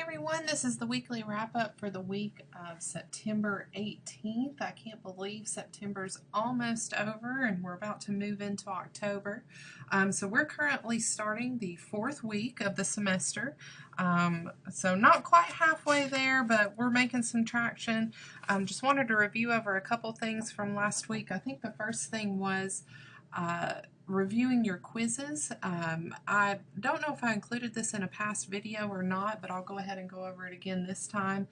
everyone, this is the weekly wrap-up for the week of September 18th. I can't believe September's almost over and we're about to move into October. So we're currently starting the fourth week of the semester. So not quite halfway there, but we're making some traction. Just wanted to review over a couple things from last week. I think the first thing was reviewing your quizzes. I don't know if I included this in a past video or not, but I'll go ahead and go over it again this time.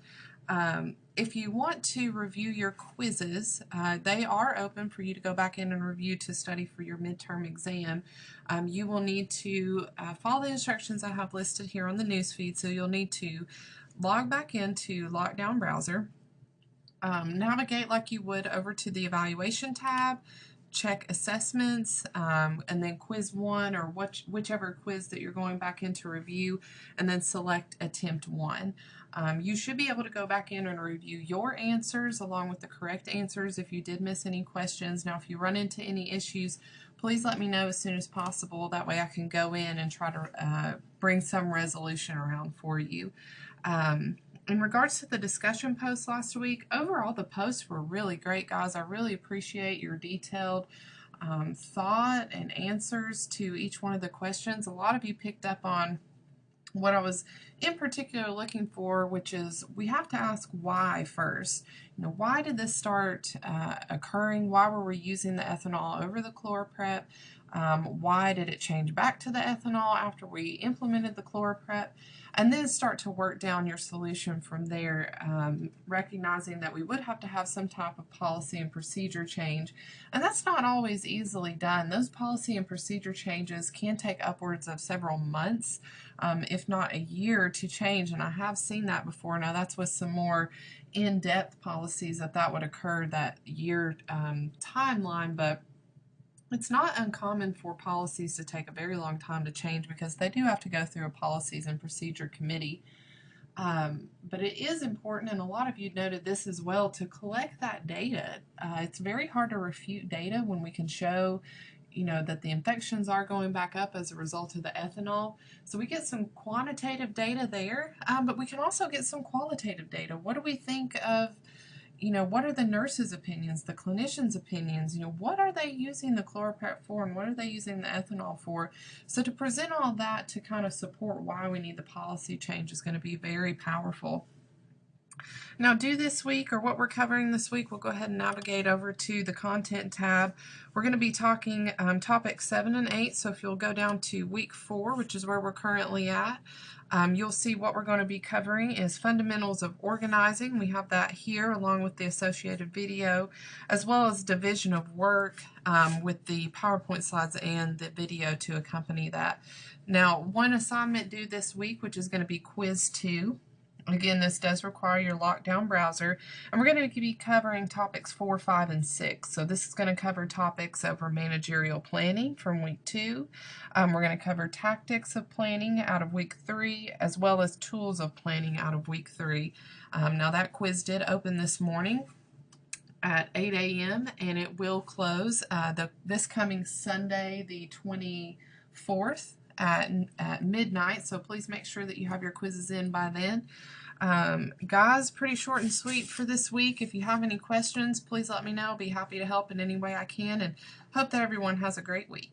If you want to review your quizzes, they are open for you to go back in and review to study for your midterm exam. You will need to follow the instructions I have listed here on the newsfeed, so you'll need to log back into Lockdown Browser, navigate like you would over to the Evaluation tab, check assessments, and then quiz 1 or whichever quiz that you're going back in to review, and then select attempt 1. You should be able to go back in and review your answers along with the correct answers if you did miss any questions. Now if you run into any issues, please let me know as soon as possible. That way I can go in and try to bring some resolution around for you. In regards to the discussion posts last week, overall the posts were really great, guys. I really appreciate your detailed thought and answers to each one of the questions. A lot of you picked up on what I was in particular looking for, which is we have to ask why first. You know, why did this start occurring? Why were we using the ethanol over the chloroprep? Why did it change back to the ethanol after we implemented the chloroprep? And then start to work down your solution from there, recognizing that we would have to have some type of policy and procedure change. And that's not always easily done. Those policy and procedure changes can take upwards of several months, if not a year, to change. And I have seen that before. Now that's with some more in-depth policies that would occur that year timeline, but it's not uncommon for policies to take a very long time to change because they do have to go through a policies and procedure committee. But it is important, and a lot of you noted this as well, to collect that data. It's very hard to refute data when we can show, you know, that the infections are going back up as a result of the ethanol. So we get some quantitative data there, but we can also get some qualitative data. What do we think of, you know, what are the nurses' opinions, the clinicians' opinions, you know, what are they using the chloroprep for and what are they using the ethanol for? So to present all that to kind of support why we need the policy change is going to be very powerful. Now this week, or what we're covering this week, we'll go ahead and navigate over to the content tab. We're going to be talking topics 7 and 8, so if you'll go down to week 4, which is where we're currently at, you'll see what we're going to be covering is fundamentals of organizing. We have that here along with the associated video, as well as division of work with the PowerPoint slides and the video to accompany that. Now, one assignment due this week, which is going to be quiz 2. Again, this does require your lockdown browser, and we're going to be covering topics 4, 5, and 6. So this is going to cover topics over managerial planning from week 2. We're going to cover tactics of planning out of week 3, as well as tools of planning out of week 3. Now that quiz did open this morning at 8 a.m. and it will close this coming Sunday, the 24th. At midnight, so please make sure that you have your quizzes in by then. Guys, pretty short and sweet for this week. If you have any questions, please let me know. I'll be happy to help in any way I can, and hope that everyone has a great week.